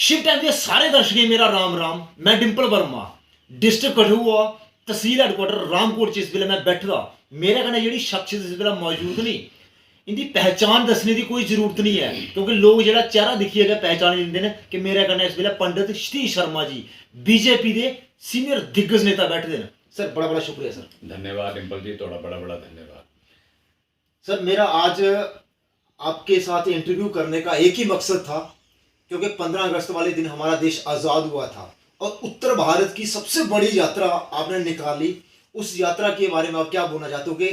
Shiv time के सारे दर्शकों मेरा राम राम। मैं डिंपल वर्मा, डिस्ट्रिक्ट कठुआ, तहसील हेडक्वार्टर रामकोट च इस वेले मैं बैठा। मेरे कन्नै जेह्ड़ी शख्सियत इस वेले मौजूद नहीं, इनकी पहचान दस्सने की कोई जरूरत नहीं है, क्योंकि लोग जेह्ड़ा चेहरा दिक्खियै गै पहचान दिंदे न कि मेरे कन्नै इस वेले पंडित सतीश शर्मा जी बीजेपी के सीनियर दिग्गज नेता बैठे हैं। सर बड़ा बड़ा शुक्रिया सर। धन्यवाद डिम्पल जी, थोड़ा बड़ा बड़ा धन्यवाद। सर मेरा आज आपके साथ इंटरव्यू करने का एक ही मकसद था, क्योंकि 15 अगस्त वाले दिन हमारा देश आज़ाद हुआ था और उत्तर भारत की सबसे बड़ी यात्रा आपने निकाली। उस यात्रा के बारे में आप क्या बोलना चाहते हो कि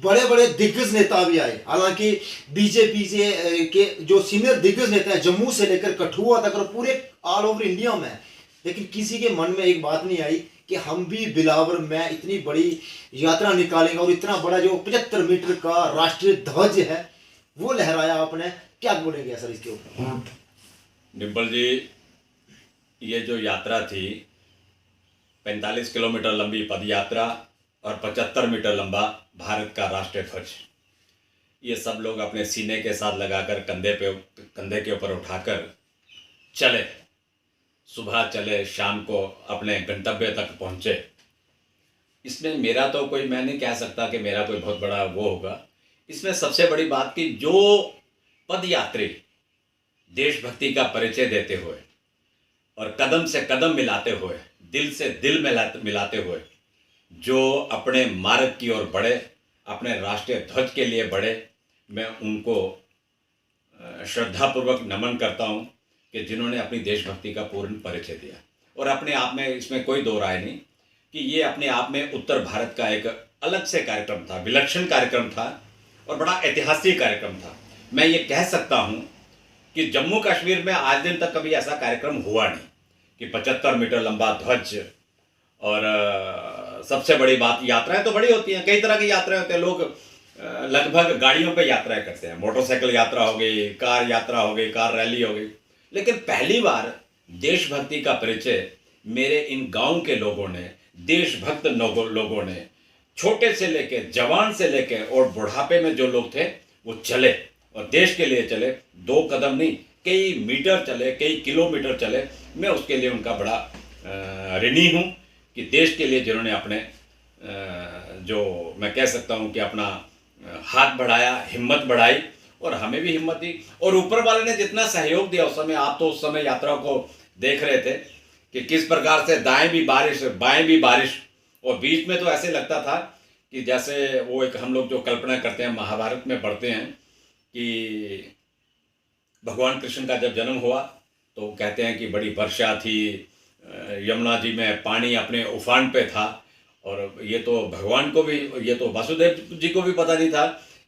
बड़े बड़े दिग्गज नेता भी आए, हालांकि बीजेपी से के जो सीनियर दिग्गज नेता हैं जम्मू से लेकर कठुआ तक और पूरे ऑल ओवर इंडिया में, लेकिन किसी के मन में एक बात नहीं आई कि हम भी बिलावर में इतनी बड़ी यात्रा निकालेंगे और इतना बड़ा जो 75 मीटर का राष्ट्रीय ध्वज है वो लहराया आपने। क्या बोलेंगे सर इसके ऊपर? डिम्पल जी, ये जो यात्रा थी 45 किलोमीटर लंबी पद यात्रा और 75 मीटर लंबा भारत का राष्ट्रीय ध्वज, ये सब लोग अपने सीने के साथ लगाकर कंधे के ऊपर उठाकर चले। सुबह चले, शाम को अपने गंतव्य तक पहुँचे। इसमें मेरा तो कोई, मैं नहीं कह सकता कि मेरा कोई बहुत बड़ा वो होगा। इसमें सबसे बड़ी बात कि जो पदयात्री देशभक्ति का परिचय देते हुए और कदम से कदम मिलाते हुए, दिल से दिल मिलाते हुए जो अपने मार्ग की ओर बढ़े, अपने राष्ट्रीय ध्वज के लिए बढ़े, मैं उनको श्रद्धापूर्वक नमन करता हूं कि जिन्होंने अपनी देशभक्ति का पूर्ण परिचय दिया। और अपने आप में इसमें कोई दो राय नहीं कि ये अपने आप में उत्तर भारत का एक अलग से कार्यक्रम था, विलक्षण कार्यक्रम था और बड़ा ऐतिहासिक कार्यक्रम था। मैं ये कह सकता हूं कि जम्मू कश्मीर में आज दिन तक कभी ऐसा कार्यक्रम हुआ नहीं कि 75 मीटर लंबा ध्वज। और सबसे बड़ी बात, यात्राएं तो बड़ी होती हैं, कई तरह की यात्राएं होती हैं। लोग लगभग गाड़ियों पे यात्राएं करते हैं, मोटरसाइकिल यात्रा हो गई, कार यात्रा हो गई, कार रैली हो गई। लेकिन पहली बार देशभक्ति का परिचय मेरे इन गांव के लोगों ने, देशभक्त लोगों ने, छोटे से लेके जवान से लेके और बुढ़ापे में जो लोग थे वो चले और देश के लिए चले। 2 कदम नहीं, कई मीटर चले, कई किलोमीटर चले। मैं उसके लिए उनका बड़ा ऋणी हूँ कि देश के लिए जिन्होंने अपने जो मैं कह सकता हूँ कि अपना हाथ बढ़ाया, हिम्मत बढ़ाई और हमें भी हिम्मत दी। और ऊपर वाले ने जितना सहयोग दिया उस समय, आप तो उस समय यात्रा को देख रहे थे कि किस प्रकार से दाएं भी बारिश बाएं भी बारिश, और बीच में तो ऐसे लगता था कि जैसे वो एक हम लोग जो कल्पना करते हैं, महाभारत में पढ़ते हैं कि भगवान कृष्ण का जब जन्म हुआ तो कहते हैं कि बड़ी वर्षा थी, यमुना जी में पानी अपने उफान पे था। और ये तो भगवान को भी, ये तो वासुदेव जी को भी पता नहीं था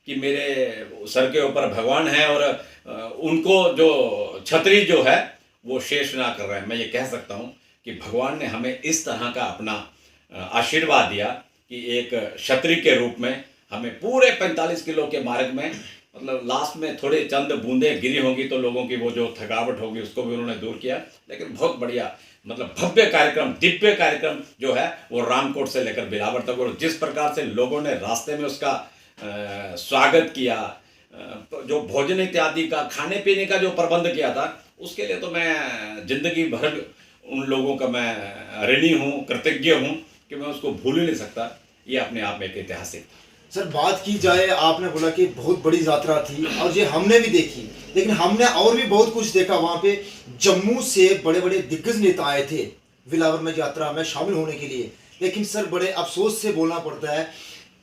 कि मेरे सर के ऊपर भगवान है और उनको जो छतरी जो है वो शेष ना कर रहे हैं। मैं ये कह सकता हूँ कि भगवान ने हमें इस तरह का अपना आशीर्वाद दिया कि एक क्षत्रिय के रूप में हमें पूरे 45 किलो के मार्ग में, मतलब लास्ट में थोड़े चंद बूंदें गिरी होंगी तो लोगों की वो जो थकावट होगी उसको भी उन्होंने दूर किया। लेकिन बहुत बढ़िया, मतलब भव्य कार्यक्रम, दिव्य कार्यक्रम जो है वो रामकोट से लेकर बिलावर तक, और जिस प्रकार से लोगों ने रास्ते में उसका स्वागत किया, जो भोजन इत्यादि का, खाने पीने का जो प्रबंध किया था, उसके लिए तो मैं जिंदगी भर उन लोगों का मैं ऋणी हूँ, कृतज्ञ हूँ कि मैं उसको भूल ही नहीं सकता। ये अपने आप में एक ऐतिहासिक था। सर बात की जाए, आपने बोला कि बहुत बड़ी यात्रा थी और ये हमने भी देखी, लेकिन हमने और भी बहुत कुछ देखा। वहाँ पे जम्मू से बड़े बड़े दिग्गज नेता आए थे बिलावर में यात्रा में शामिल होने के लिए। लेकिन सर बड़े अफसोस से बोलना पड़ता है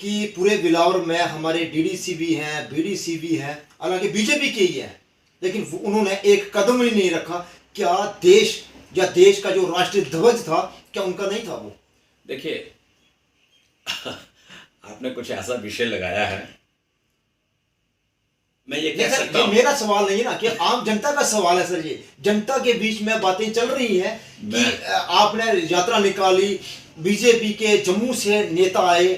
कि पूरे बिलावर में हमारे डीडीसी भी हैं, बीडीसी भी हैं, हालांकि बीजेपी के ही हैं, लेकिन उन्होंने एक कदम ही नहीं रखा। क्या देश या देश का जो राष्ट्रीय ध्वज था क्या उनका नहीं था वो? देखिए आपने कुछ ऐसा विषय लगाया है, मैं ये कह सकता हूं, मेरा सवाल नहीं है ना, कि आम जनता का सवाल है सर। ये जनता के बीच में बातें चल रही हैं कि आपने यात्रा निकाली, बीजेपी के जम्मू से नेता आए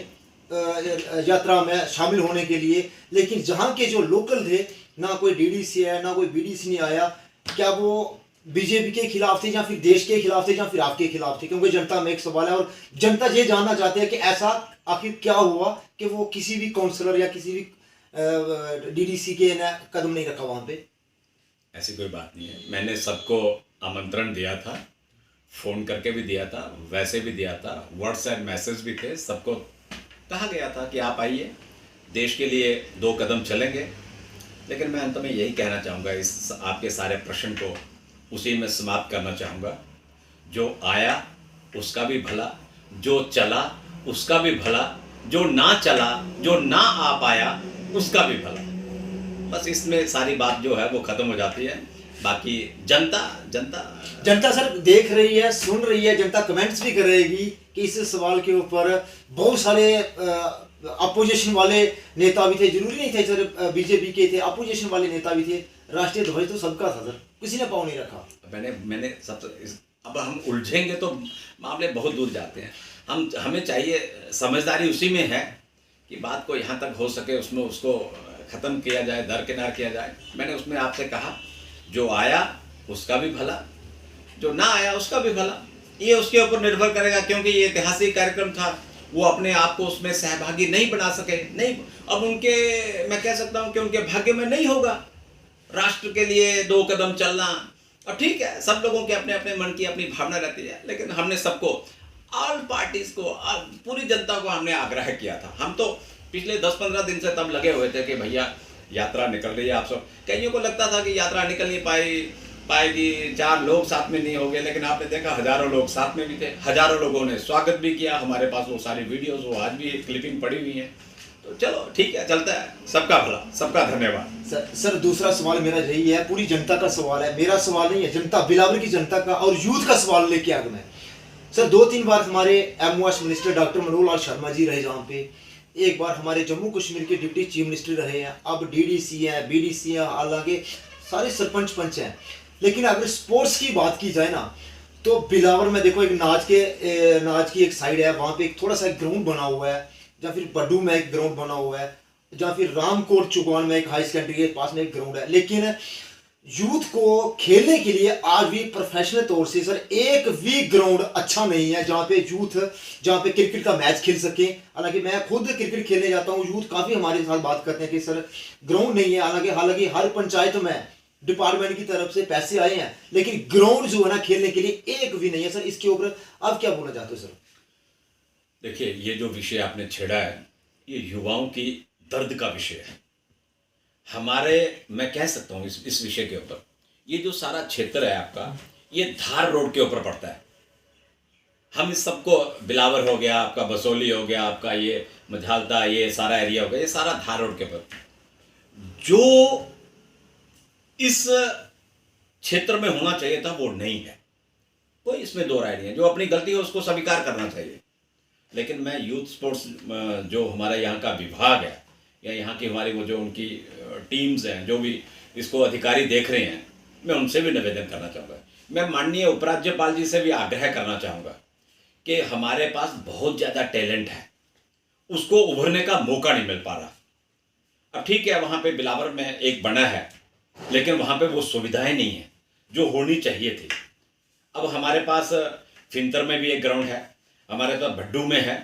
यात्रा में शामिल होने के लिए, लेकिन जहां के जो लोकल थे, ना कोई डीडीसी है ना कोई बीडीसी नहीं आया। क्या वो बीजेपी के खिलाफ थे या फिर देश के खिलाफ थे या फिर आपके खिलाफ थे? क्योंकि जनता में एक सवाल है और जनता ये जानना चाहते हैं कि ऐसा आखिर क्या हुआ कि वो किसी भी काउंसलर या किसी भी डीडीसी के ने कदम नहीं रखा वहां पे। ऐसी कोई बात नहीं है। मैंने सबको आमंत्रण दिया था, फ़ोन करके भी दिया था, वैसे भी दिया था, व्हाट्सएप मैसेज भी थे, सबको कहा गया था कि आप आइए, देश के लिए 2 कदम चलेंगे। लेकिन मैं अंत में यही कहना चाहूँगा, इस आपके सारे प्रश्न को उसी में समाप्त करना चाहूँगा, जो आया उसका भी भला, जो चला उसका भी भला, जो ना चला, जो ना आ पाया उसका भी भला। बस इसमें सारी बात जो है वो ख़त्म हो जाती है। बाकी जनता जनता जनता सर देख रही है, सुन रही है, जनता कमेंट्स भी करेगी कि इस सवाल के ऊपर बहुत सारे अपोजिशन वाले नेता भी थे, जरूरी नहीं थे सर बीजेपी के थे, अपोजिशन वाले नेता भी थे। राष्ट्रीय ध्वज तो सबका था सर, किसी ने पाँव नहीं रखा। मैंने सबसे अब हम उलझेंगे तो मामले बहुत दूर जाते हैं। हमें चाहिए समझदारी उसी में है कि बात को यहाँ तक हो सके उसमें उसको ख़त्म किया जाए, दरकिनार किया जाए। मैंने उसमें आपसे कहा, जो आया उसका भी भला, जो ना आया उसका भी भला। ये उसके ऊपर निर्भर करेगा, क्योंकि ये ऐतिहासिक कार्यक्रम था, वो अपने आप को उसमें सहभागी नहीं बना सके। नहीं, अब उनके, मैं कह सकता हूँ कि उनके भाग्य में नहीं होगा राष्ट्र के लिए 2 कदम चलना। और ठीक है, सब लोगों के अपने अपने मन की अपनी भावना रहती है, लेकिन हमने सबको, ऑल पार्टीज को, पूरी जनता को हमने आग्रह किया था। हम तो पिछले 10-15 दिन से तब लगे हुए थे कि भैया यात्रा निकल रही है, आप सब। कईयों को लगता था कि यात्रा निकल नहीं पाएगी, 4 लोग साथ में नहीं होंगे, लेकिन आपने देखा हजारों लोग साथ में भी थे, हजारों लोगों ने स्वागत भी किया। हमारे पास वो सारी वीडियोस, वो आज भी क्लिपिंग पड़ी हुई है। तो चलो ठीक है, चलता है। सबका भला, सबका धन्यवाद। सर दूसरा सवाल मेरा यही है, पूरी जनता का सवाल है, मेरा सवाल नहीं है, जनता बिलावल की जनता का और यूथ का सवाल लेके आ गया मैं। सर 2-3 बार हमारे MOS minister doctor Manohar Lal Sharma ji रहे जहाँ पे, एक बार हमारे जम्मू कश्मीर के डिप्टी चीफ मिनिस्टर रहे हैं, अब डीडीसी हैं, बीडीसी हैं, हालांकि सारे सरपंच पंच हैं। लेकिन अगर स्पोर्ट्स की बात की जाए ना, तो बिलावर में देखो एक नाच की एक साइड है, वहाँ पे एक थोड़ा सा ग्राउंड बना हुआ है, या फिर बड्डू में एक ग्राउंड बना हुआ है, या फिर रामकोट चुगवान में एक हाई सेकेंडरी के पास में एक ग्राउंड है। लेकिन यूथ को खेलने के लिए आज भी प्रोफेशनल तौर से सर एक भी ग्राउंड अच्छा नहीं है जहाँ पे यूथ, जहाँ पे क्रिकेट का मैच खेल सके। हालांकि मैं खुद क्रिकेट खेलने जाता हूँ, यूथ काफ़ी हमारे साथ बात करते हैं कि सर ग्राउंड नहीं है। हालांकि हर पंचायत में डिपार्टमेंट की तरफ से पैसे आए हैं, लेकिन ग्राउंड जो है ना खेलने के लिए एक भी नहीं है। सर इसके ऊपर आप क्या बोलना चाहते हो सर? देखिए, ये जो विषय आपने छेड़ा है, ये युवाओं की दर्द का विषय है। मैं कह सकता हूँ इस विषय के ऊपर, ये जो सारा क्षेत्र है आपका, ये धार रोड के ऊपर पड़ता है। हम इस सबको, बिलावर हो गया आपका, बसोली हो गया आपका, ये मझालता, ये सारा एरिया हो गया, ये सारा धार रोड के ऊपर। जो इस क्षेत्र में होना चाहिए था वो नहीं है, कोई इसमें दो राय नहीं है। जो अपनी गलती है उसको स्वीकार करना चाहिए। लेकिन मैं यूथ स्पोर्ट्स जो हमारा यहाँ का विभाग है, या यहाँ की हमारी वो जो उनकी टीम्स हैं, जो भी इसको अधिकारी देख रहे हैं, मैं उनसे भी निवेदन करना चाहूँगा। मैं माननीय उपराज्यपाल जी से भी आग्रह करना चाहूँगा कि हमारे पास बहुत ज़्यादा टैलेंट है, उसको उभरने का मौका नहीं मिल पा रहा। अब ठीक है, वहाँ पे बिलावर में एक बना है, लेकिन वहाँ पे वो सुविधाएं नहीं है जो होनी चाहिए थी। अब हमारे पास फिंतर में भी एक ग्राउंड है, हमारे पास भड्डू में है,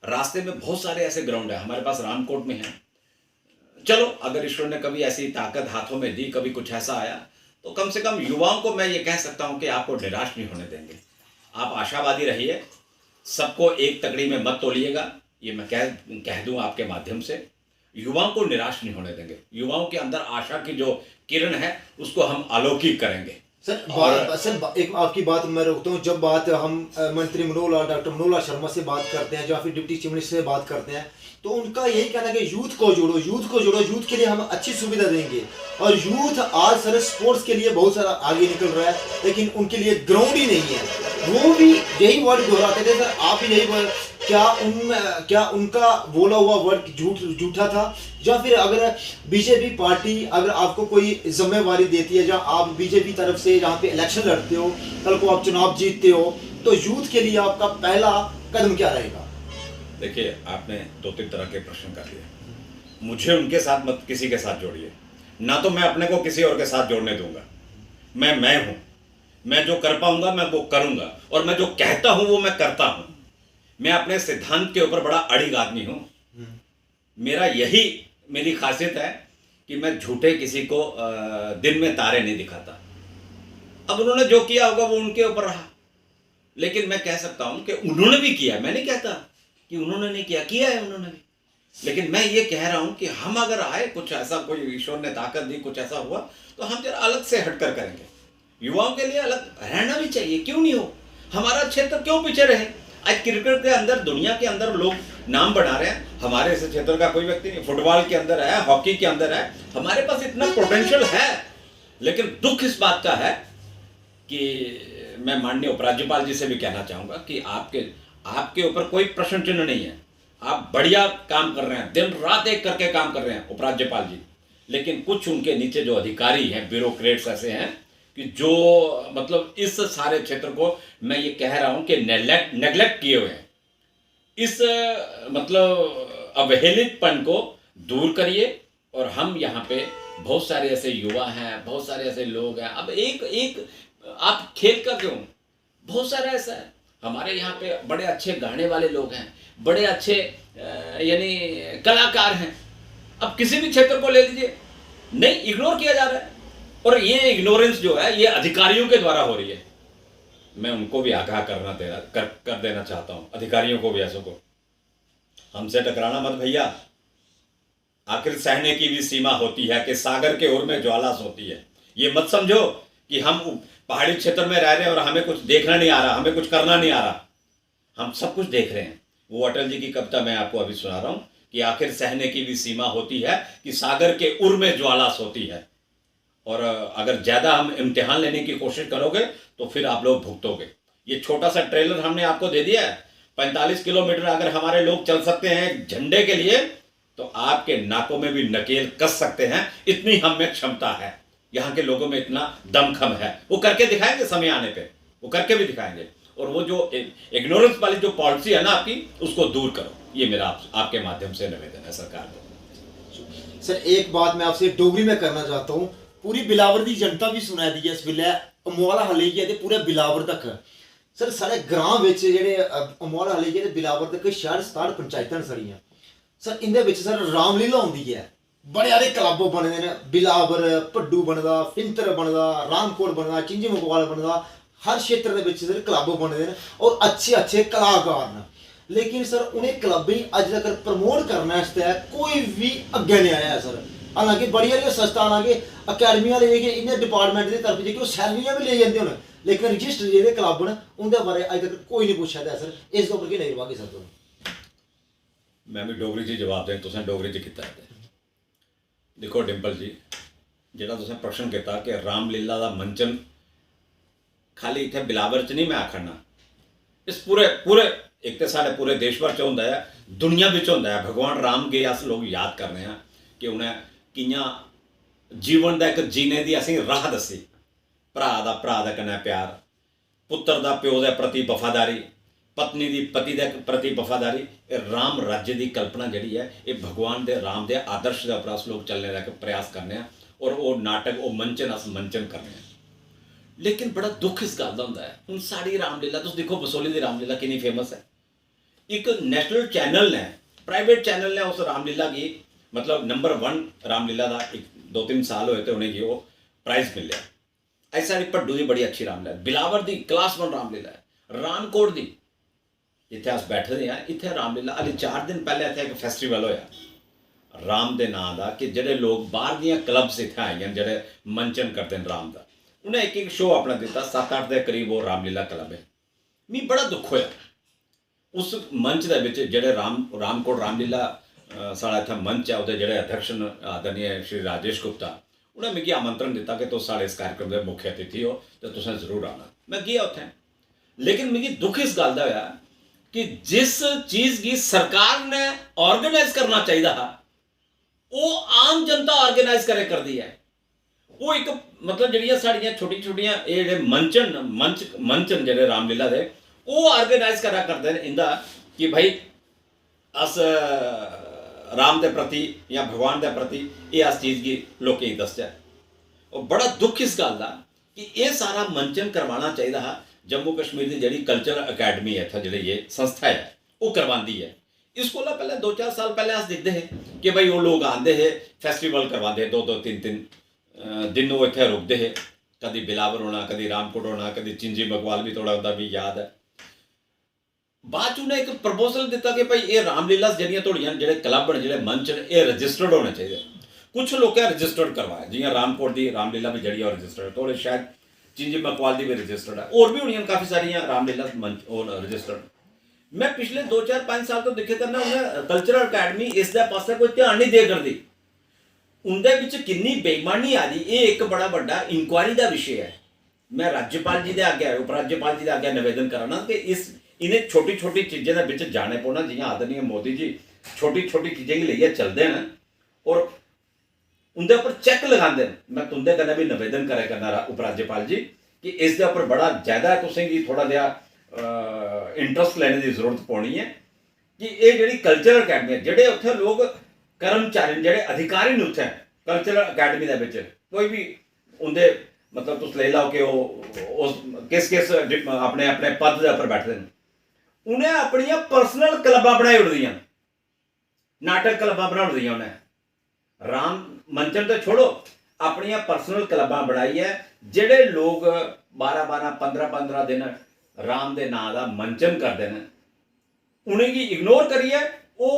रास्ते में बहुत सारे ऐसे ग्राउंड है, हमारे पास रामकोट में है। चलो, अगर ईश्वर ने कभी ऐसी ताकत हाथों में दी, कभी कुछ ऐसा आया, तो कम से कम युवाओं को मैं ये कह सकता हूँ कि आपको निराश नहीं होने देंगे। आप आशावादी रहिए, सबको एक तकड़ी में मत तोलिएगा, ये मैं कह दूँ आपके माध्यम से। युवाओं को निराश नहीं होने देंगे। युवाओं के अंदर आशा की जो किरण है उसको हम अलौकिक करेंगे। सर एक आपकी बात मैं रोकता हूँ। जब बात हम मंत्री डॉक्टर मनोहर लाल शर्मा से बात करते हैं, या फिर डिप्टी चीफ मिनिस्टर से बात करते हैं, तो उनका यही कहना है कि यूथ को जोड़ो, यूथ के लिए हम अच्छी सुविधा देंगे। और यूथ आज सर स्पोर्ट्स के लिए बहुत सारा आगे निकल रहा है, लेकिन उनके लिए ग्राउंड ही नहीं है। वो भी यही वर्ड दोहराते थे सर, आप ही यही वर्ड, क्या उनका बोला हुआ वर्ड झूठा था? या फिर अगर बीजेपी पार्टी अगर आपको कोई जिम्मेवारी देती है, जहाँ आप बीजेपी तरफ से जहाँ पे इलेक्शन लड़ते हो, कल को आप चुनाव जीतते हो, तो यूथ के लिए आपका पहला कदम क्या रहेगा? देखिए, आपने 2-3 तरह के प्रश्न कर लिए। मुझे उनके साथ मत किसी के साथ जोड़िए, ना तो मैं अपने को किसी और के साथ जोड़ने दूंगा। मैं हूँ, मैं जो कर पाऊंगा मैं वो करूंगा, और मैं जो कहता हूँ वो मैं करता हूँ। मैं अपने सिद्धांत के ऊपर बड़ा अड़िग आदमी हूँ। मेरी खासियत है कि मैं झूठे किसी को दिन में तारे नहीं दिखाता। अब उन्होंने जो किया होगा वो उनके ऊपर रहा, लेकिन मैं कह सकता हूं कि उन्होंने भी किया। मैं नहीं कहता कि उन्होंने नहीं किया, किया है उन्होंने भी। लेकिन मैं ये कह रहा हूं कि हम अगर आए, कुछ ऐसा कोई ईश्वर ने ताकत दी, कुछ ऐसा हुआ, तो हम जरा अलग से हटकर करेंगे। युवाओं के लिए अलग रहना भी चाहिए, क्यों नहीं हो। हमारा क्षेत्र क्यों पीछे रहे। आज क्रिकेट के अंदर, दुनिया के अंदर लोग नाम बना रहे हैं, हमारे इस क्षेत्र का कोई व्यक्ति नहीं। फुटबॉल के अंदर है, हॉकी के अंदर है, हमारे पास इतना पोटेंशियल है। लेकिन दुख इस बात का है कि मैं माननीय उपराज्यपाल जी से भी कहना चाहूंगा कि आपके ऊपर कोई प्रश्न चिन्ह नहीं है। आप बढ़िया काम कर रहे हैं, दिन रात एक करके काम कर रहे हैं उपराज्यपाल जी। लेकिन कुछ उनके नीचे जो अधिकारी हैं, ब्यूरोक्रेट्स ऐसे हैं कि जो मतलब इस सारे क्षेत्र को मैं ये कह रहा हूं कि नेग्लेक्ट किए हुए हैं। इस मतलब अवहेलितपन को दूर करिए। और हम यहाँ पे बहुत सारे ऐसे युवा हैं, बहुत सारे ऐसे लोग हैं। अब एक एक आप खेल कर क्यों, बहुत सारा ऐसा है। हमारे यहाँ पे बड़े अच्छे गाने वाले लोग हैं, बड़े अच्छे यानी कलाकार हैं। अब किसी भी क्षेत्र को ले लीजिए, नहीं, इग्नोर किया जा रहा है। और ये इग्नोरेंस जो है, ये अधिकारियों के द्वारा हो रही है। मैं उनको भी आगाह कर देना चाहता हूं, अधिकारियों को भी, ऐसों को, हमसे टकराना मत भैया। आखिर सहने की भी सीमा होती है कि सागर के ओर में ज्वाला सोती है। ये मत समझो कि हम पहाड़ी क्षेत्र में रह रहे हैं और हमें कुछ देखना नहीं आ रहा, हमें कुछ करना नहीं आ रहा। हम सब कुछ देख रहे हैं। वो अटल जी की कविता मैं आपको अभी सुना रहा हूं कि आखिर सहने की भी सीमा होती है कि सागर के उर में ज्वाला सोती है। और अगर ज़्यादा हम इम्तिहान लेने की कोशिश करोगे तो फिर आप लोग भुगतोगे। ये छोटा सा ट्रेलर हमने आपको दे दिया है। 45 किलोमीटर अगर हमारे लोग चल सकते हैं एक झंडे के लिए, तो आपके नाकों में भी नकेल कस सकते हैं। इतनी हम में क्षमता है, यहाँ के लोगों में इतना दमखम है। वो करके दिखाएंगे, समय आने पे वो करके भी दिखाएंगे। और वो जो इग्नोरेंस वाली जो पॉलिसी है ना आपकी, उसको दूर करो। ये मेरा आपके माध्यम से निवेदन है सरकार को। सर एक बात मैं आपसे डोगरी में करना चाहता हूँ। पूरी बिलावर की जनता भी सुना दी है इस वेले अमोला हलेगिया दे पूरे बिलावर तक। सर सारे ग्राम विच जेहड़े अमोला हलेगिया दे बिलावर तक 66 पंचायतां सड़ियां। सर इंदे विच सर रामलीला होंदी है। बड़े सारे क्लब बनते हैं, बिलावर, भड्डू बनता, फिंतर बनता, रामकोट बनता, चिंजी मकवाल बनता। हर क्षेत्र के विच सर क्लब बनते हैं और अच्छे अच्छे कलाकार हैं। लेकिन सर उन्हें क्लब ही अज तक प्रमोट करने कोई भी अगे नहीं आया है सर। हालांकि बड़ी सारी संस्था, हालांकि अकैडमियां लेके इन्हें डिपार्टमेंट की तरफ जेह्की सैलरियां भी ले जाते हैं, लेकिन रजिस्टर जेह्ड़े क्लब न उनके बारे अज तक कोई नहीं पुछा है सर। इस उपर की नहीं रवागे सर तुम। मैं भी डोगरी च जवाब दें, तुसें डोगरी च कीता है। देखो डिंपल जी, जेह्ड़ा तुसें प्रश्न किया कि रामलीला का मंचन खाली इत्थे बिलावर च नहीं मैं आखना, इस पूरे पूरे एक तो साढ़े पूरे देश भर च होंदा है, दुनिया विच होंदा है। भगवान राम गे अस लोग याद करने हैं कि उन्हें कियां जीवन का एक जीने की असीं राह दसी। भरा दा कन्नै प्यार, पुत्र दा प्यो दे प्रति वफादारी, पत्नी दी पति दे प्रति वफादारी। राम राज्य की कल्पना जिहड़ी है, ये भगवान दे राम दे आदर्श के उपर अस लोग चलने का प्रयास करने हैं। और वो नाटक, वो मंचन अस मंचन करने हैं। लेकिन बड़ा दुख इस गल दा हुंदा है, हुण साड़ी रामलीला तुसीं देखो, बसोली दी रामलीला कितनी फेमस है। एक नेशनल चैनल ने, प्राइवेट चैनल ने उस रामलीला की मतलब नंबर 1 रामलीला का एक 2-3 साल हुए थे उन्हें वो प्राइज मिले। ऐसा साड़ी भड्डू की बड़ी अच्छी रामलीला, बिलावर की क्लास 1 रामलीला है, रामकोट की जिथे अस बैठे हैं इतने रामलीला। अभी 4 दिन पहले इतने एक फैसटीवल होया राम के नाम का कि जोड़े लोग बाहर दियाँ क्लब्स इतने आई हैं जोड़े मंचन करते हैं राम का। उन्हें एक शो अपना दिता, 7-8 के करीब वो रामलीला क्लब है। मी बड़ा दुख होया उस मंच के जोड़े रामकोट रामलीला साढ़ा इतना मंच है, वो जोड़े अध्यक्ष आदरणीय श्री राजेश गुप्ता, उन्हें मिगी आमंत्रण दिता कि तुम साढ़े इस कार्यक्रम के मुख्य अतिथि हो तो तुसें जरूर आना। मैं गया उत्थे, लेकिन मिगी दुख इस गल का होया कि जिस चीज़ की सरकार ने ऑर्गेनाइज करना चाहिए था, वो आम जनता ऑर्गेनाइज कर दी है। वो एक मतलब जड़ियाँ साड़ियाँ छोटी छोटियाँ ये मंचन जेडे रामलीला दे वो ऑर्गेनाइज करा करते हैं इंदा कि भाई अस राम के प्रति या भगवान के प्रति ये अस चीज़ की लोकें दसचै। और बड़ा दुख इस गल का कि ये सारा मंचन करवाना चाहिए था जम्मू कश्मीर की जी कल्चर अकैडमी है इतना जी ये संस्था है वो करवाती है। इस कोला पहले 2-4 साल पहले अस दिखते हैं कि भाई वो लोग आते हैं फेस्टिवल करवाते हैं 2-2 3-3 दिन वो इतने रुकते हैं कभी बिलावर होना कभी रामकोट होना कभी चिंजी मकवाल भी थोड़ा उनका भी याद है बाद च उन्हें एक प्रपोजल दिता कि भाई ये रामलीला जड़ियाँ थोड़ियां जो क्लब ने जो मंच ने ये रजिस्टर्ड होने चाहिए कुछ लोग रजिस्टर्ड करवाया जियां रामकोट की रामलीला भी जड़ी रजिस्टर्ड थोड़े शायद चिंजी मकवाल की भी रजिस्टर्ड है और भी होनी काफ़ी सारिया रामलीला मंच और रजिस्टर्ड मैं पिछले 2-4-5 साल तो दिखे करना उन्हें कल्चरल अकैडमी इस पास कोई ध्यान नहीं दे करती उनके पिछ किन्नी बेईमानी आ रही ये एक बड़ा बड़ा इंक्वायरी का विषय है मैं राज्यपाल जी के आगे उपराज्यपाल जी के आगे निवेदन कराना कि इस इन्हें छोटी छोटी चीज़ों के बिच जाने पौना जियां आदरणीय मोदी जी छोटी छोटी चीज़ें की लेइयै चलते हैं और उनके उपर चैक लगाते हैं मैं तुंदे कन्नै भी निवेदन करा करना उपराज्यपाल जी कि इसके उपर बड़ा ज़्यादा तुसेंगी थोड़ा जिहा इंटरस्ट लेने की जरूरत पौनी है कि ये जी कल्चरल अकैडमी है जोड़े उत्थे लोग कर्मचारी जोड़े अधिकारी ने उत्थे कल्चरल अकैडमी के कोई भी उनके मतलब तुम ले लो कि उस किस किस अपने अपने पद के उपर बैठते हैं उन्हें अपन परसनल क्लबां बनाई उड़दियां नाटक क्लबां बना उड़दियां उन्हें राम मंचन तो छोड़ो अपन परसनल क्लबां बनाई है जेडे लोग 12-12 15-15 दिन राम के नां का मंचन करते हैं उन्हें इग्नोर करिए वो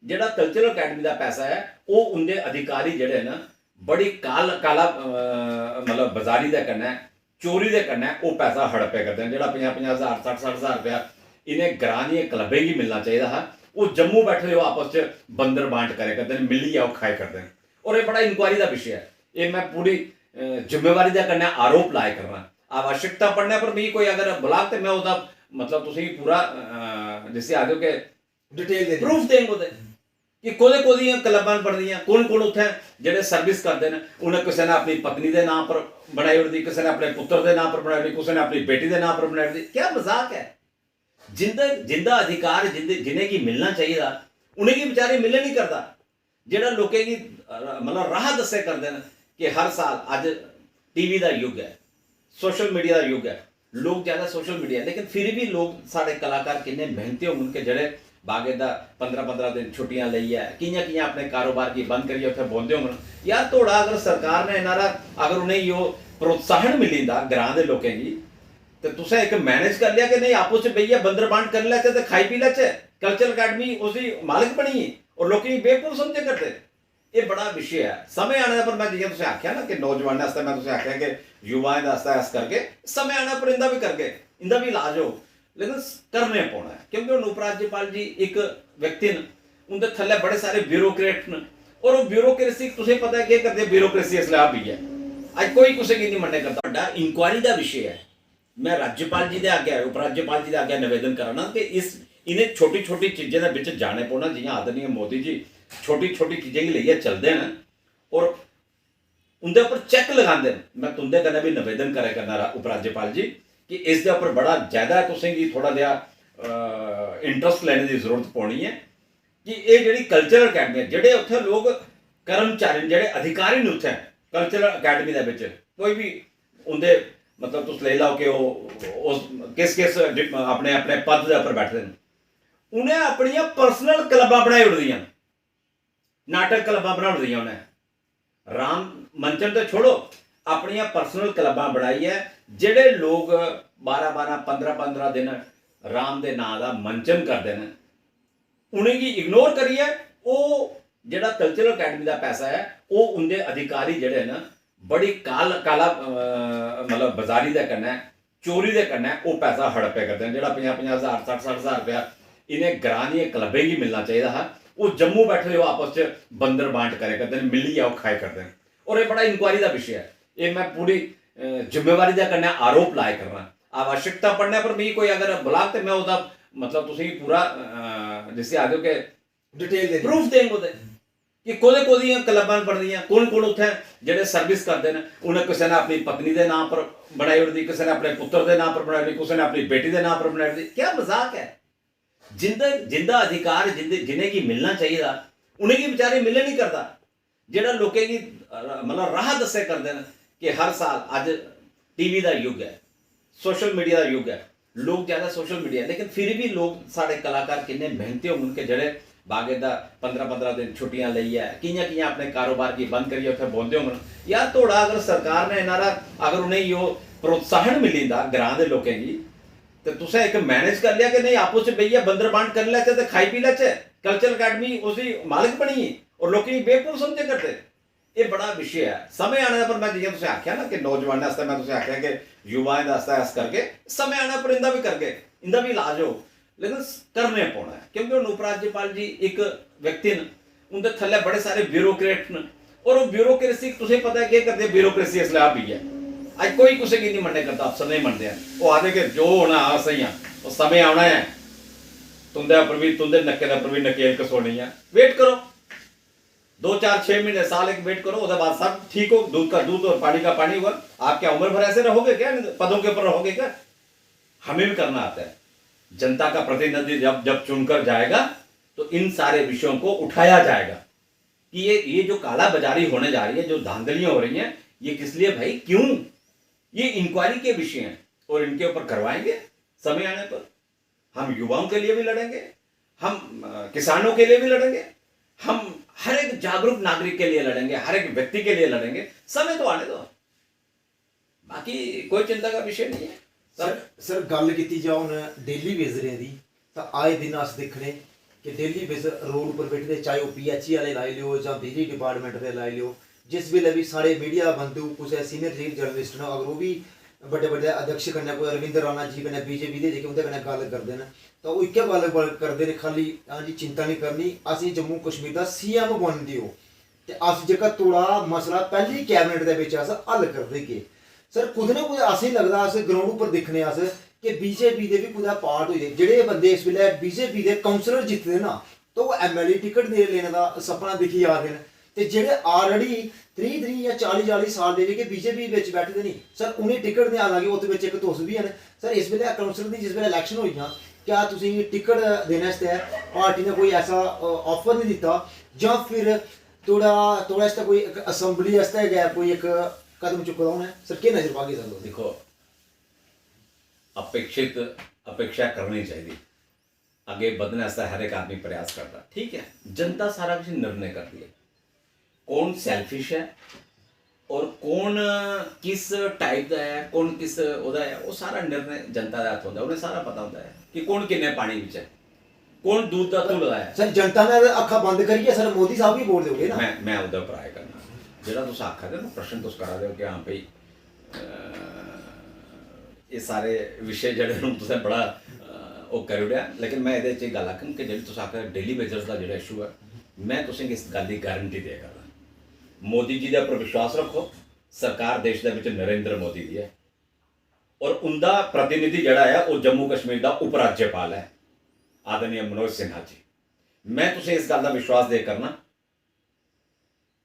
जोड़ा कल्चरल अकैडमी का पैसा है वो उनके अधिकारी जोड़े ना बड़ी काला मतलब बाजारी के कन्नै चोरी के कन्नै वो पैसा हड़पे करते हैं जोड़ा 50-50 हज़ार 60-60 रुपया इन्हें ग्रां दी क्लबें की मिलना चाहिए था वो जम्मू बैठे हो आपस में बंदर बांट करे करते हैं मिली आओ खाए करते हैं और ये बड़ा इंक्वायरी का विषय है ये मैं पूरी जिम्मेवारी के कन्नै आरोप लाए करना आवश्यकता पड़ने पर भी कोई अगर बुला तो मैं उसका मतलब तुम पूरा जिसे आखो कि डिटेल प्रूफ देंगे कि कोदे कोदियां क्लबां बनदियां कौन कौन उत्थे जेडे सर्विस करते हैं उन्हें किसी ने अपनी पत्नी के नाम पर बनाई उड़दी किसी ने अपने पुत्र के नाम पर बनाई उड़दी किसी ने अपनी बेटी के नाम पर बनाई उड़दी क्या मजाक है जिंदा अधिकार जिन्हें की मिलना चाहिए उन्हें की बेचारे मिले नहीं करता जेड़ा लोकें की मतलब राह दस्से करते हैं कि हर साल अज टीवी का युग है सोशल मीडिया का युग है लोग ज़्यादा सोशल मीडिया लेकिन फिर भी लोग साढ़े कलाकार किन्ने मेहनती होंगे कि जेडे बागेदा 15-15 दिन छुट्टियां ली है कियां कियां अपने कारोबार की बंद करिए उत्थे बोलते होंगे यार थोड़ा अगर सरकार ने इन्हारा अगर उन्हें यो प्रोत्साहन मिली ग्रां के लोगों की तो तुसें एक मैनेज कर लिया कि नहीं आपस में भैया बंदर बांट कर लैचे तो खाई पी लैचे कल्चरल अकैडमी उसकी मालिक बनी और लोग बेवकूफ समझे करते ये बड़ा विषय है समय आने पर मैं जियां तुसें आख्या ना कि नौजवानों वास्ते मैं तुसें आख्या कि युवाएं वास्ते इस करके समय आने पर इंदा भी करके इंदा भी इलाज हो लेकिन करने पौना है क्योंकि उन उपराज्यपाल जी एक व्यक्ति ने उनके थल्ले बड़े सारे ब्यूरोक्रेट ने और वो ब्यूरोक्रेसी तुसें पता है क्या करते ब्यूरोक्रेसी इसलिए आप भी है आज कोई किसी की नहीं मनने करता बड़ा इंक्वायरी का विषय है मैं राज्यपाल जी के आगे उपराज्यपाल जी के आगे निवेदन कराना कि इस इन्हें छोटी छोटी चीज़ों के बिच जाने पौना जियां आदरणीय मोदी जी छोटी छोटी चीज़ें की लेइयै चलते हैं और उनके उपर चैक लगाते हैं मैं तुंदे कन्नै भी निवेदन करा करना उपराज्यपाल जी कि इसके उपर बड़ा ज़्यादा तुसेंगी थोड़ा जिहा इंटरस्ट लेने की जरूरत पौनी है कि ये जी कल्चरल अकैडमी है जोड़े उत्थे लोग कर्मचारी जोड़े अधिकारी ने उत्थे कल्चरल अकैडमी के कोई भी उनके मतलब तुम ले लो कि उस किस किस अपने अपने पद के उपर बैठते हैं उन्हें अपन परसनल क्लबां बनाई उड़दियां नाटक क्लबां बना उड़दियां उन्हें राम मंचन तो छोड़ो अपन परसनल क्लबां बनाई है जेडे लोग 12-12 15-15 दिन राम के नां का मंचन करते हैं उन्हें इग्नोर करिए वो जोड़ा कल्चरल अकैडमी का पैसा है वो उनके अधिकारी जोड़े ना बड़ी काला मतलब बाजारी के कन्नै चोरी के कन्नै वो पैसा हड़पे करते हैं जोड़ा 50-50 हज़ार 60-60 हज़ार रुपया इन्हें ग्रां दी क्लबें की मिलना चाहिए था वो जम्मू बैठे हो आपस में बंदर बांट करे करते हैं मिली आओ खाए करते हैं और ये बड़ा इंक्वायरी का विषय है ये मैं पूरी जिम्मेवारी के कन्नै आरोप लाए करना आवश्यकता पड़ने पर भी कोई अगर बुला तो मैं उसका मतलब तुम पूरा जिसे आखो कि डिटेल प्रूफ देंगे कि कोदे कोदियां क्लबां बनदियां कौन कौन उत्थे जेडे सर्विस करते हैं उन्हें किसी ने अपनी पत्नी के नाम पर बनाई उड़दी किसी ने अपने पुत्र के नाम पर बनाई उड़दी किसी ने अपनी बेटी के नाम पर बनाई उड़दी क्या मजाक है जिंदा अधिकार जिन्हें की मिलना चाहिए उन्हें की बेचारे मिले नहीं करता जेड़ा लोकें की मतलब राह दस्से करते हैं कि हर साल अज टीवी का युग है सोशल मीडिया का युग है लोग ज़्यादा सोशल मीडिया, लेकिन फिर भी लोग साढ़े कलाकार किन्ने मेहनती होंगे उनके जड़े बागे दा 15-15 दिन छुट्टियां लई है कियां कियां अपने कारोबार की बंद करिए उत्थे बोलते होंगे यार। थोड़ा अगर सरकार ने इन्हारा अगर उन्हें यो प्रोत्साहन मिलींदा ग्रां दे लोकें गी तो तुसें एक मैनेज कर लिया कि नहीं आपस च बेहियै बंदर बांट कर लैचे ते खाई पी लैचे, कल्चरल अकैडमी उसकी मालिक बनी और लोग बेवकूफ समझे करते। ये बड़ा विषय है। समय आने पर मैं जियां तुसें आख्या ना कि नौजवान आस्ते मैं तुसें आख्या कि युवाएं दा आस्ते ऐस करके समय आने पर इंदा भी करके इंदा भी इलाज हो, लेकिन करने पौना है क्योंकि उन उपराज्यपाल जी एक व्यक्ति न उनके थल्ले बड़े सारे ब्यूरोक्रेट न और वो ब्यूरोक्रेसी तुसें पता है क्या करते हैं ब्यूरोक्रेसी इसलिए आप भी है आज कोई किसी की नहीं मनने करता, अफसर नहीं मनते हैं। वो आते कि जो होना आ सही है वो समय आना है, तुंदे ऊपर भी तुंदे नक्के दे ऊपर भी नकेल कसोनी है। वेट करो 2-4-6 महीने साल एक वेट करो, उसके बाद सब ठीक हो, दूध का दूध और पानी का पानी हुआ। आप क्या उम्र भर ऐसे रहोगे क्या, पदों के ऊपर रहोगे क्या? हमें भी करना आता है। जनता का प्रतिनिधि जब जब चुनकर जाएगा तो इन सारे विषयों को उठाया जाएगा कि ये जो काला बाजारी होने जा रही है, जो धांधलियां हो रही हैं, ये किस लिए भाई, क्यों? ये इंक्वायरी के विषय हैं और इनके ऊपर करवाएंगे समय आने पर। हम युवाओं के लिए भी लड़ेंगे, हम किसानों के लिए भी लड़ेंगे, हम हर एक जागरूक नागरिक के लिए लड़ेंगे, हर एक व्यक्ति के लिए लड़ेंगे। समय तो आने दो, बाकी कोई चिंता का विषय नहीं है। सर गल की जाओ डेली विजरें की तो आए दिन अस देखने कि डेली विजर रोड पर बैठे, चाहे वो PHE वाले लाई लियो या बिजली डिपार्टमेंट के लाई लियो, जिस वेले भी साढ़े मीडिया बंधु कुछ सीनियर लीड जर्नलिस्ट न अगर वो भी बड़े बड़े अध्यक्ष कन्नै कोई रविंद्र राणा जी कन्नै BJP दे जेह्के उंदे कन्नै गल करदे न तो वो इक्कै गल करदे न, खाली हाँ जी चिंता नहीं करनी, असीं जम्मू कश्मीर दा CM बन दिओ ते अस जेह्का तोड़ा मसला पैह्ली कैबिनेट दे विच अस हल कर देगे। सर कुदै ना कुदै असें लगदा अस ग्राउंड उप्पर दिक्खने अस कि BJP दे भी कुदै पार्ट होई दे, जेह्ड़े बंदे इस वेल्ले BJP दे काउंसलर जित्ते ना तो वो MLA टिकट दे लेने दा सपना दिक्खी जा दे न, ते जेह्ड़े ऑलरेडी 30 या 40 साल दे जेह्के BJP बिच बैठे दे नहीं सर उ'नें टिकट देने, हालांकि उत्त बिच इक तुस भी हैन सर। इस वेल्ले काउंसलर दी जिस वेल्ले इलैक्शन होई क्या तुसीं टिकट देने आस्तै पार्टी ने कोई ऐसा ऑफर नहीं दित्ता जां फिर थोड़ा आस्तै कोई असैंबली आस्तै गै कोई एक कदम चुके दा उ'नें? सर केह् नजर पागे सर? देखो अपेक्षा करनी चाहिए, आगे बढ़ने वास्ते हर एक आदमी प्रयास करता, ठीक है। जनता सारा कुछ निर्णय करती है, कौन सेल्फिश है और कौन किस टाइप का है, कौन किस ओदा है, वो सारा निर्णय जनता का हाथ होता है। उन्हें सारा पता होता है कि कौन किन्ने पानी विच है, कौन दूध का तुल है। सर जनता ने अखा बंद करिए सर मोदी साहब ही वोट दोगे ना? मैं ओहदे उप्पर आए करना जेह्ड़ा तुस आखा दे ना, प्रश्न तुस करा दे हो कि हाँ भाई ये सारे विषय जेह्ड़े न तुसें बड़ा ओह् करी ओड़ेआ, लेकिन मैं एह्दे च गल्ल आखङ कि जेह्ड़ी तुस आखा डेली वेजर्स दा जेह्ड़ा इशू है, मैं तुसें इस गल दी गारंटी दे करदा, मोदी जी दे उप्पर विश्वास रखो। सरकार देश दे विच नरेंद्र मोदी दी है और उनका प्रतिनिधि जड़ा है वो जम्मू कश्मीर का उपराज्यपाल है आदरणीय मनोज सिन्हा जी। मैं तुसें इस गल का विश्वास दे करना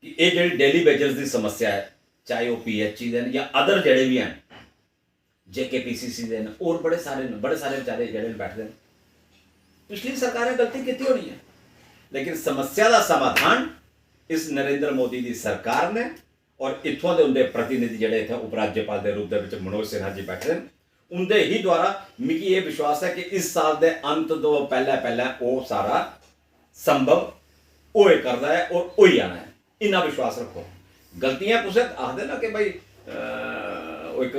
कि ये जेह्ड़ी डेली वेजर्स की समस्या है, चाहे वो PHE दे या अदर जेह्ड़े भी हैं JKPCC दे और बड़े सारे बेचारे जेह्ड़े बैठे दे, पिछली सरकारें गलती की होनी है, लेकिन समस्या का समाधान इस नरेंद्र मोदी की सरकार ने और इत्थों के उनके प्रतिनिधि जेह्ड़े इत्थे उपराज्यपाल के रूप में मनोज सिन्हा जी बैठे हैं उनके ही द्वारा मिगी ये विश्वास है कि इस साल के अंत तो पहले वो सारा संभव होए करता है और हो ही आना है, इन्ना विश्वास रखो। गलतियां कुछ आखते ना कि भाई एक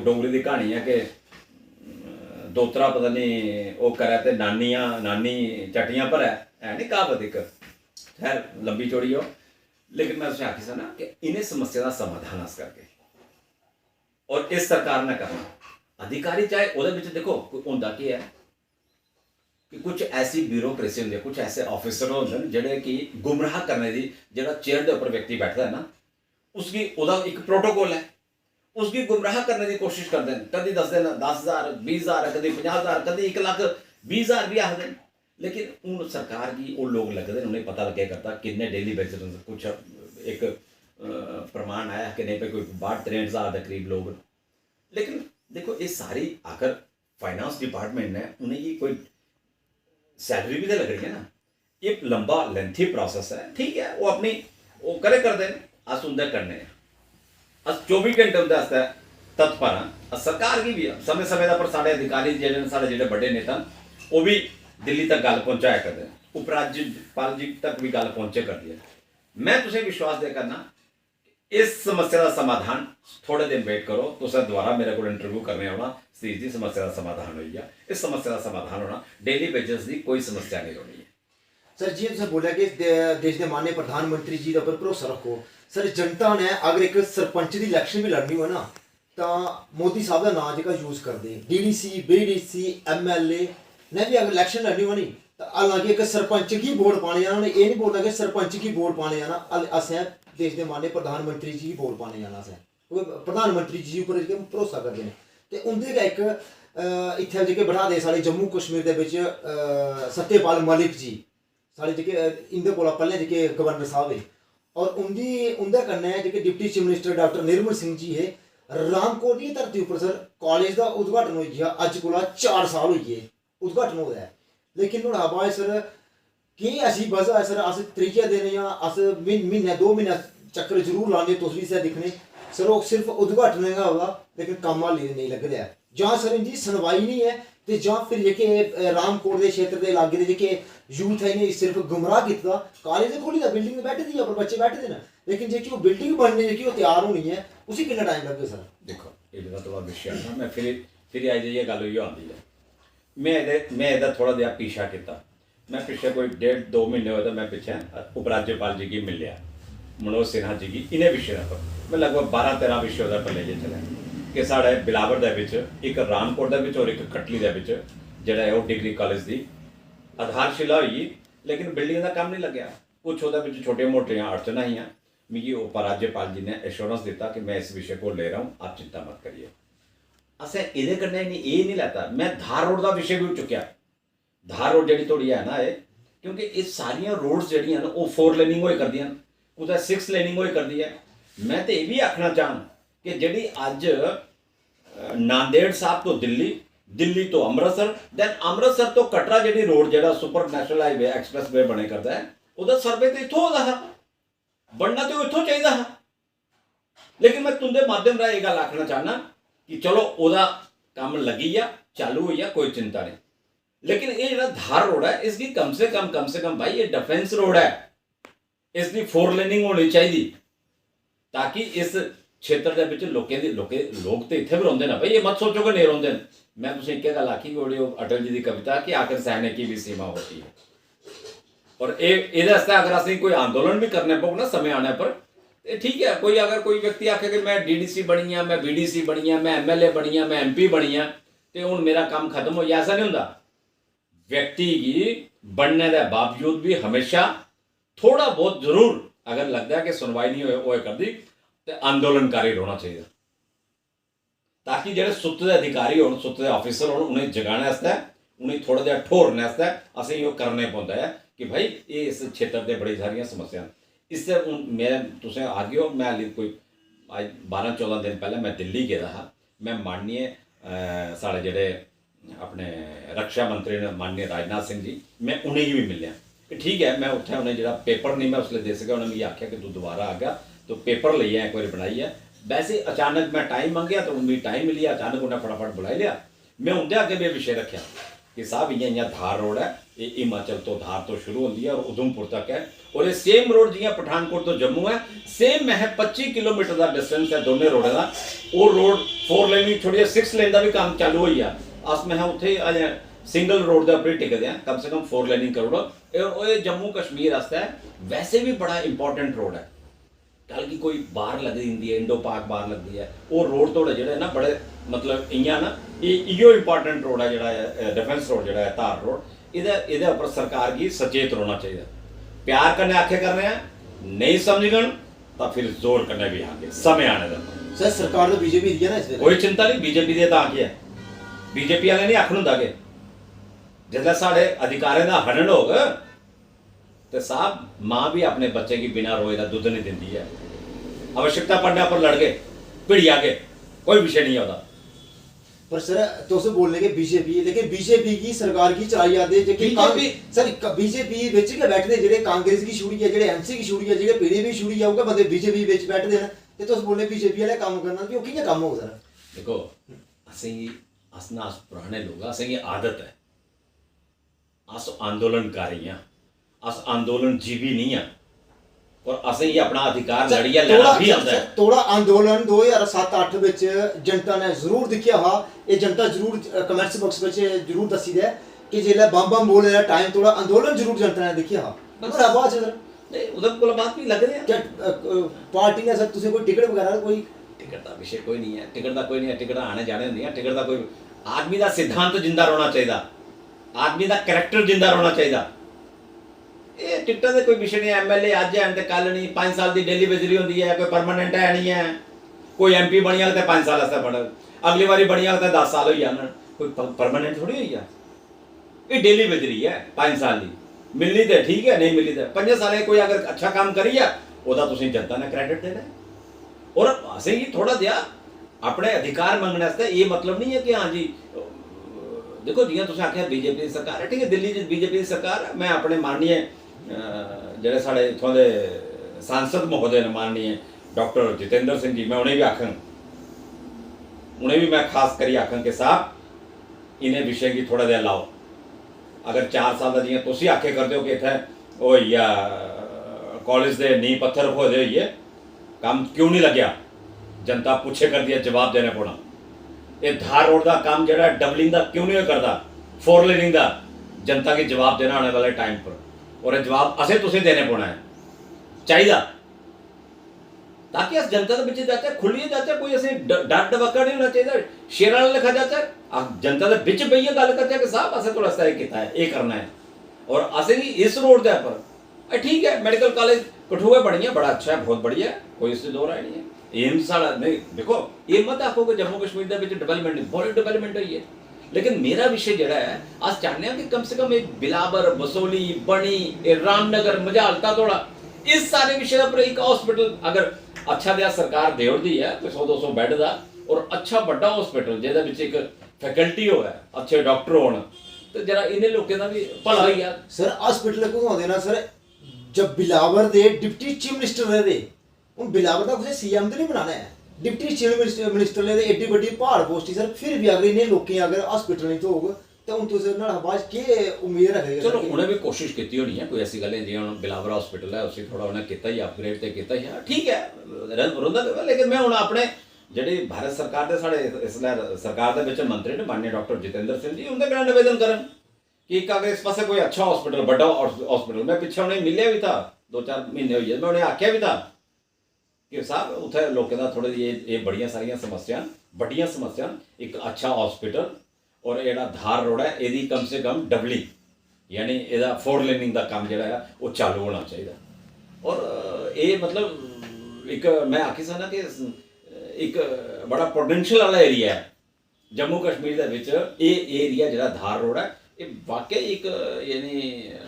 डोगरी की कहानी है कि दोतरा पता नहीं वो करे तो नानी चटियां पर है नहीं कहावत एक, खैर लंबी चौड़ी हो, लेकिन मैं उसे आखी सा ना कि इन्हें समस्या का समाधान अस करके और इस सरकार ने करना। अधिकारी चाहे वो देखो होंदा की है कि कुछ ऐसी ब्यूरोक्रेसी होंदी है, कुछ ऐसे ऑफिसर होंदे न जेह्ड़े कि गुमराह करने दी जेह्ड़ा चेयर के उपर व्यक्ति बैठदा है ना उसकी ओदा एक प्रोटोकॉल है, उसकी गुमराह करने की कोशिश करते हैं। कभी दसदे न 10,000 20,000 कभी 50,000 कभी 1,20,000 भी आखदे, लेकिन उन सरकार की वो लोग लगते हैं उन्हें पता लगे करता किन्ने डेली बेसिस कुछ एक प्रमाण आया कि नहीं भाई कोई 62-63,000 के करीब लोग। लेकिन देखो ये सारी आखिर फाइनेंस डिपार्टमेंट ने उन्हें ये कोई सैलरी भी तो लग रही है ना, ये लंबा लेंथी प्रोसेस है, ठीक है। वो अपनी वो करे कर दें, अस उंदे करने अस 24 घंटे उंदे आस्ते तत्पर हाँ, सरकार की भी समय समय पर साढ़े अधिकारी जेडे साढ़े जेडे बड़े नेता वो भी दिल्ली तक गल पहुंचाया करते हैं, उपराज्यपाल जी तक भी गल पहुंचे करती है। मैं तुझे विश्वास दे करना इस समस्या का समाधान थोड़े दिन वेट करो, तुम दोबारा मेरे को इंटरव्यू करने आना, सतीश जी समस्या का समाधान हुई है, इस समस्या का समाधान होना, डेली बेसिस की कोई समस्या नहीं होनी है। सर जी तुसें बोलिया कि देश के माननीय प्रधानमंत्री जी पर भरोसा रखो। सर जनता ने अगर एक सरपंच की इलैक्शन भी लड़नी हो ना तो मोदी साहब का नाम जो यूज करते, DDC BDC MLA ने भी अगर इलैक्शन लड़नी हो नहीं तो हालांकि एक सरपंच की वोट पाने जाना, उन्हें ये नहीं बोलना कि सरपंच की वोट पाने जाना, असें देश के माननीय प्रधानमंत्री जी की वोट पाने जाना, असें प्रधानमंत्री जी उपर भरोसा करते हैं। तो उनके गै एक इत्थे जेह्के बढ़ा दे साढ़े जम्मू कश्मीर दे बिच सत्यपाल मलिक जी साढ़े जेह्के इंदे कोला पैह्लें जेह्के गवर्नर साहब हे, और उंदे कन्नै जेह्के deputy chief minister doctor Nirmal Singh ji हे, रामकोट दी धरती उप्पर सर कॉलेज का उद्घाटन होई गया, अज्ज कोला 4 साल होई गे उद्घाटन होया है, लेकिन नुहाड़े बाद सर केह् ऐसी वजह है सर, अस त्रीए दिन जां अस म्हीने 2 म्हीने चक्कर जरूर लाने, तुस भी इसे दिक्खने सर ओह् सिर्फ उद्घाटन गै होगा लेकिन कम्म हाली नहीं लग रहा है, जां सर इंदी सुनवाई नहीं है ते जां फिर जेह्के रामकोट दे क्षेत्र दे इलाके दे जेह्के यूथ है इन्हें सिर्फ गुमराह कीता। कॉलेज ते खोली दा, बिल्डिंग बैठे दी पर बच्चे बैठे दे न, लेकिन जेह्की ओह् बिल्डिंग बननी जेह्की ओह् त्यार होनी है उसी किन्ना टाइम लग्गे सर? देखो ये जो थोड़ा विषय है ना, मैं फिर आई जाइए गल उही आंदी है। मैं एदा थोड़ा जिहा पीछा किया, मैं पिछले कोई 1.5-2 महीने होए तो मैं पिछे उपराज्यपाल जी की मिलिया, मनोज सिन्हा जी की, इन्हें विषय पर मैं लगभग 12-13 विषय पर ले चला कि साढ़े बिलावर दे विच एक रामकोट दे विच और एक कटली दे विच जिहड़ा है वो डिग्री कॉलेज की आधारशिला हुई, लेकिन बिल्डिंग का काम नहीं लग्या, कुछ वो छोटे मोटिया अड़चना ही हैं। मिगी उपराज्यपाल जी ने एश्योरेंस दिता कि मैं इस विषय को ले रहा हूँ, आप चिंता मत करिए। असें ये कन्नै ये नहीं लैता, मैं धार रोड का विषय भी चुक्या, धार रोड जी थोड़ी है ना ये, क्योंकि ये सारिया रोड्स जड़ियाँ ना वो 4 लेनिंग होए करदी, कुछ 6 लेनिंग होए करदी है। मैं तो ये भी आखना चाहां कि जी अज नांदेड़ साहब तो दिल्ली, दिल्ली तो अमृतसर, दैन अमृतसर तो कटरा जी रोड जो सुपर नैशनल हाईवे एक्सप्रैस वे बने करता है, वह सर्वे तो इतों होता है, बनना तो इतों चाहिए है। लेकिन मैं तुंदे माध्यम राह गल आखना चाहना कि चलो वह काम लगी है, चालू हुई है, कोई चिंता नहीं, लेकिन ये जो धार रोड है इसकी कम से कम भाई ये डिफेंस रोड है, इसकी 4 लेनिंग होनी चाहिए, ताकि इस क्षेत्र के विच लोग तो इत्थे भी रोंदे ना भाई, ये मत सोचो कि नहीं रोंदे। मैं तुसें एक गल आखी कि अटल जी की कविता कि आखिर सहने की भी सीमा होती है, और ये अगर असं कोई आंदोलन भी करने पो ना समय आने पर, ठीक है, कोई अगर कोई व्यक्ति आखे कि मैं DDC बनी हाँ, मैं BDC बनी हाँ, मैं MLA बनी हाँ, मैं MP बनी हाँ, तो हुण मेरा काम खत्म हो गया, ऐसा नहीं होंदा। व्यक्ति की बनने के बावजूद भी हमेशा थोड़ा बहुत जरूर अगर लगता है कि सुनवाई नहीं होए करती तो आंदोलनकारी होना चाहिए, ताकि जो सुत्ते अधिकारी हो, सुत्ते ऑफिसर हो, उन्हें जगाने वास्ते, उन्हें थोड़ा जिहा ठोरने वास्ते असें यो करने पौंदा है कि भाई ये इस क्षेत्र से बड़ी सारिया समस्या। इससे मैं तुसें आ गए हो, मैं हाली कोई 12-14 दिन पहले मैं दिल्ली गया था, मैं माननीय साढ़े जेडे अपने रक्षा मंत्री ने माननीय राजनाथ सिंह जी, मैं उन्हें भी मिलिया कि ठीक है, मैं उत्थे उन्हें जो पेपर नहीं मैं उसले दे सका, उन्हें मुझे आख्या कि तू दोबारा आ गया तो पेपर लिए एक बार बनाई है। वैसे अचानक मैं टाइम मांगया तो उन्हें टाइम मिली, अचानक उन्हें फटाफट बुला लिया। मैं उनके अगे भी विषय रखा कि साहब इं धार रोड है, ये हिमाचल तो धार तो शुरू होती है और उधमपुर तक है, और ये सेम रोड जियां पठानकोट तो जम्मू है, सेम महज 25 किलोमीटर का डिस्टेंस है दोनों रोड का। वो रोड 4 लेन छोड़िए 6 लेन का भी काम चालू हुई है, अस मैं उत्थे अजे सिंगल रोड के उपर ही टिकते हैं, कम से कम 4 लेनिंग करोड़, और जम्मू कश्मीर वास्ते वैसे भी बड़ा इंपॉर्टेंट रोड है। कल की कोई बाहर लग दी है, इंडो पाक बाहर लगती है, वो रोड थोड़े जो ना बड़े मतलब इं ना इो इंपॉर्टेंट रोड है, जो डिफेंस रोड जो है धार रोड, ये उपर सरकार की सचेत होना चाहिए। प्यार करने आखे करने हैं, नहीं समझगन तो फिर जोर करने भी आगे समय आने का। सर सरकार तो बीजेपी दी है ना, इस कोई चिंता नहीं, बीजेपी दी तो आके है, बीजेपी वाले नहीं आखन होंगे जिसले साढ़े अधिकारियों का हनन होगा तो साहब माँ भी अपने बच्चे की बिना रोए का दुध नहीं देती है, आवश्यकता पड़ने पर लड़ गए भिड़िया के, कोई विषय नहीं होता। पर सर तो उसे बोलने के बीजेपी, लेकिन बीजेपी की सरकार की चलाई जाती है, बीजेपी सर बीजेपी विच के बैठते जेडे कांग्रेस की छुड़ी है, जेडे MC की छुड़ी है, जेडे PDP छुड़ी है, वो बंदे बीजेपी विच बैठते हैं, तो तुस बोलने बीजेपी वाले काम करना कि वो कियां काम होगा सर? देखो असेंगी अस ना अस पुराने लोग असेंगी आदत है, अस आंदोलनकारी हाँ, अस आंदोलन जीवी नहीं हाँ, और असें ही अपना अधिकार लड़िया लेना भी आता है। थोड़ा आंदोलन 2007-8 ਵਿੱਚ ਜਨਤਾ ਨੇ ਜ਼ਰੂਰ ਦਿਖਿਆ ਹਾ, ਇਹ ਜਨਤਾ ਜ਼ਰੂਰ ਕਮੈਂਟਸ ਬਾਕਸ ਵਿੱਚ ਜ਼ਰੂਰ ਦੱਸੀ ਦੇ ਕਿ ਜਿਹੜਾ ਬੰਬ ਬੋਲ ਰਿਹਾ ਟਾਈਮ ਥੋੜਾ ਅੰਦੋਲਨ ਜ਼ਰੂਰ ਜਨਤਾ ਨੇ ਦਿਖਿਆ ਹਾ। ਪਰ ਆਵਾਜ਼ ਸਰ नहीं उधर को बात भी लग रही है ਕਿ ਪਾਰਟੀ ਨੇ ਸਰ ਤੁਸੀਂ ਕੋਈ ਟਿਕਟ ਵਗੈਰਾ ਕੋਈ टिकट का विषय कोई नहीं है, टिकट का कोई नहीं है, टिकट आने जाने नहीं है, टिकट का कोई आदमी का सिद्धांत जिंदा रहना चाहिए, आदमी का करैक्टर जिंदा रहना चाहिए। ये टिकटा का कोई विषय नहीं है, एमएलए अज है तो कल नहीं, 5 साल की डेली वेजरी होती है, कोई परमानेंट है नहीं है, कोई एमपी बन गया तो 5 साल ऐसा बन, अगली बारी बन गया तो 10 साल हो जाना, कोई परमानेंट थोड़ी हुई है, ये डेली वेजरी है 5 साल की, मिलनी तो ठीक है, नहीं मिलनी तो 5 साल कोई अगर अच्छा काम करी है वह तुम जनता ने क्रेडिट देना है। और असें ही थोड़ा जिहा अपने अधिकार मंगने वास्ते ये मतलब नहीं है कि हाँ जी देखो जियां तुसें आख्या बीजेपी की सरकार है, ठीक है दिल्ली च बीजेपी की सरकार है, मैं अपने माननीय जेह्ड़े साढ़े इत्थों दे सांसद महोदय ने माननीय डॉक्टर जितेंद्र सिंह जी, मैं उन्हें भी आखङ, उन्हें भी मैं खास करियै आखङ कि साहब इन्हें विषय की थोड़ा जिहा लाओ, अगर 4 साल का जियां तुसीं आखे करदे हो कि इत्थै ओह् होई आ कॉलेज दे नींह पत्थर होए दे होइए काम क्यों नहीं लग्या, जनता पूछे कर दिया जवाब देने पौना। ये धार रोड का काम जरा डबलिंग का क्यों नहीं करता, 4 लेनिंग का जनता के जवाब देना आने वाले टाइम पर, और ये जवाब असें तुसें देने पौना है चाहिए, ताकि अस जनता के बिच जाते खुलिए जाते, कोई असें डर डबक्का नहीं होना चाहिए, शेर वाला लिखा जाता है, जनता के बिच बेहिए गल करते कि साहब असें थोड़ा सा किया है, ये करना है, और असें भी इस रोड के पर ठीक है मेडिकल कॉलेज कठुआ बनी है, बड़ा अच्छा है, बहुत बढ़िया है, कोई इससे दो राय नहीं है। एम्स साढ़ा नहीं देखो ये मत आखो कि जम्मू कश्मीर के डेवलपमेंट नहीं, बहुत डेवलपमेंट हुई है, लेकिन मेरा विषय जड़ा है अस चाहते हैं कि कम से कम एक बिलावर बसोली बनी रामनगर मजालता थोड़ा इस सारे विषय पर एक हॉस्पिटल अगर अच्छा दिया सरकार देवदी है कोई 100-200 बेड का, और अच्छा बड़ा हॉस्पिटल जिहदे एक फैकल्टी हो अच्छे डॉक्टर होन, तो जरा इन्हें लोगों का भी भला ही है। सर हॉस्पिटल को आते ना सर, जब बिलावर दे डिप्टी चीफ मिनिस्टर रहे थे, उन बिलावर का कुछ सीएम तो नहीं बनाना है, डिप्टी चीफ मिनिस्टर ले एड्डी बड़ी पहाड़ पोस्ट सर, फिर भी अगर इन्हें लोग अगर हॉस्पिटल नहीं तो होगा तो उन तुझे ना बाद के उम्मीद रखेगा। चलो उन्हें भी कोशिश की होनी है, कोई ऐसी गल नहीं, जिवें बिलावर हॉस्पिटल है उसे थोड़ा उन्हें किया ही अपग्रेड तो किया ही ठीक है रोंदा, लेकिन मैं हुण अपने जिहड़ी भारत सरकार दे साढ़े इसलै सरकार दे विच मंत्री ने माननीय डॉक्टर जितेंद्र सिंह जी उनके कन्नै निवेदन करन कि एक अगर इस पास कोई अच्छा हॉस्पिटल बड़ा हॉस्पिटल, मैं पिछले उन्हें मिले भी था 2-4 महीने हुई, मैं उन्हें आख्या भी था कि साहब उत्थे लोगों का थोड़ी ये बड़ियां सारियां समस्या बड़ियां समस्या, एक अच्छा हॉस्पिटल और ये धार रोड है यदि कम से कम डबली यानी यदा 4 लेनिंग का काम जो है वो चालू होना चाहिए, और ये मतलब एक मैं आखी सकना कि एक बड़ा पोटेंशियल वाला एरिया है जम्मू कश्मीर के विच, ये एरिया जो धार रोड है ये वाकई एक यानी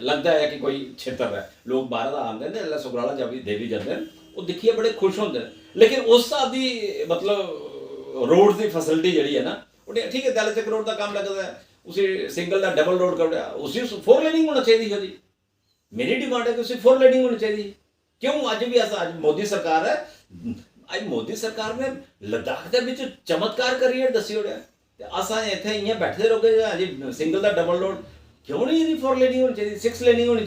लगता है कि कोई क्षेत्र है, लोग बाहर का आते हैं सुगराला जब भी देवी जाते हैं वो दिखिए बड़े खुश होते हैं, लेकिन उस हिसाब की मतलब रोड की फैसिलिटी जी है ना ठीक है, 43 करोड़ का काम लगता है, उसी सिंगल का डबल रोड कर उसी 4 लेनिंग होना चाहिए जी, मेरी डिमांड है कि उसी 4 लेनिंग होनी चाहिए। क्यों अज भी ऐसा अज मोदी सरकार है, अज मोदी सरकार ने लद्दाख के विच चमत्कार करिए दसी ओड़िया, असां इत्थे इयां बैठे रहोगे जी सिंगल का डबल रोड क्यों नहीं यदि 4 लेनिंग होनी चाहिए, 6 लेनिंग होनी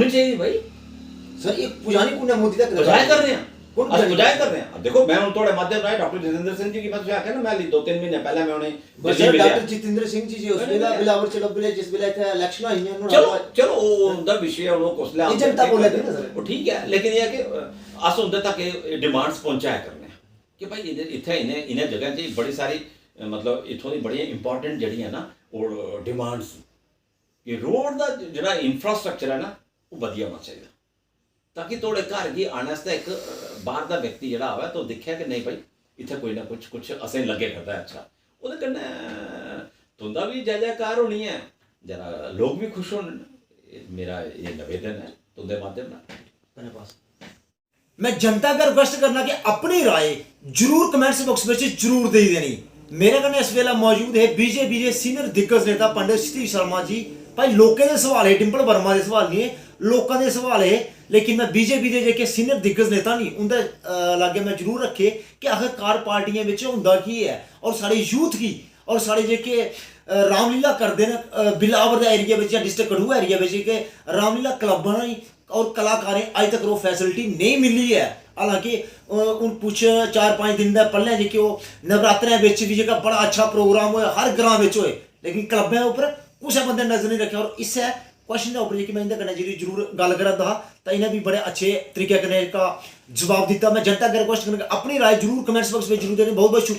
चाहिए भाई। सर ये पुजानी कुंडा मोदी तक बुझाए कर रहे हैं, बुझाए कर रहे हैं। अब देखो मैं उन थोड़े माध्यम राय डॉक्टर जितेंद्र सिंह जी की मैं तुझे आख्या ना, मैं 2-3 महीने पहले मैं उन्हें डॉक्टर जितेंद्र सिंह जी उस वेला बिलावर च लब्बे जिस वेला इत्थे इलेक्शन होई हैं, चलो उनका विषय उन्होंने कुसले जनता बोले थे ना सर वो ठीक है, लेकिन ये है कि अस उनके तक डिमांड्स पहुंचाया करने कि भाई इत्थे इन्हें जगह च बड़ी सारी मतलब इत्थों दी बड़ी इंपॉर्टेंट जड़ी है ना वो डिमांड्स कि रोड का जो इंफ्रास्ट्रक्चर है ना वो वधिया होना चाहिए, ताकि थोड़े घर की आने वास्ते एक बाहर का व्यक्ति जड़ा आवे तो दिखे कि नहीं भाई इत्थे कोई ना कुछ असें लगे करता है अच्छा, वो कन्नै तुंदा भी जय जयकार होनी है, जरा लोग भी खुश होने, मेरा ये निवेदन है तुंदे माध्यम नाल। मैं जनता का रिक्वेस्ट करना कि अपनी राय जरूर कमेंट्स बॉक्स में जरूर दे देनी। मेरे कन्नै इस वेला मौजूद है बीजेपी के सीनियर दिग्गज नेता पंडित सतीश शर्मा जी। भाई लोगों के सवाल है, डिंपल वर्मा के सवाल नहीं है, लोगों के सवाल है लेकिन मैं बीजेपी के जेके सीनियर दिग्गज नेता नहीं उनके लागे मैं जरूर रखे कि आखिरकार पार्टियां विच हुंदा की है और साढ़े यूथ की और साढ़े जेके रामलीला करते हैं बिलावर एरिया में या डिस्ट्रिक्ट कठुआ एरिया में कि रामलीला क्लब और कलाकारें अज तक वो फैसिलिटी नहीं मिली है। हालांकि हूँ कुछ 4-5 दिन का पहले जेके वो नवरात्रे भी जो बड़ा अच्छा प्रोग्राम होया हर ग्रां में होए, लेकिन क्लबें उपर कुछ बंदे नजर नहीं रखे। और इस क्वेश्चन के उपर मैं इन्हें कन्नै जरूर गल करा था तो इन्हें भी बड़े अच्छे तरीके का जवाब दिता। मैं जनता अगर क्वेश्चन अपनी राय जरूर कमेंट्स बॉक्स में जरूर देनी। बहुत बहुत शुक्रिया।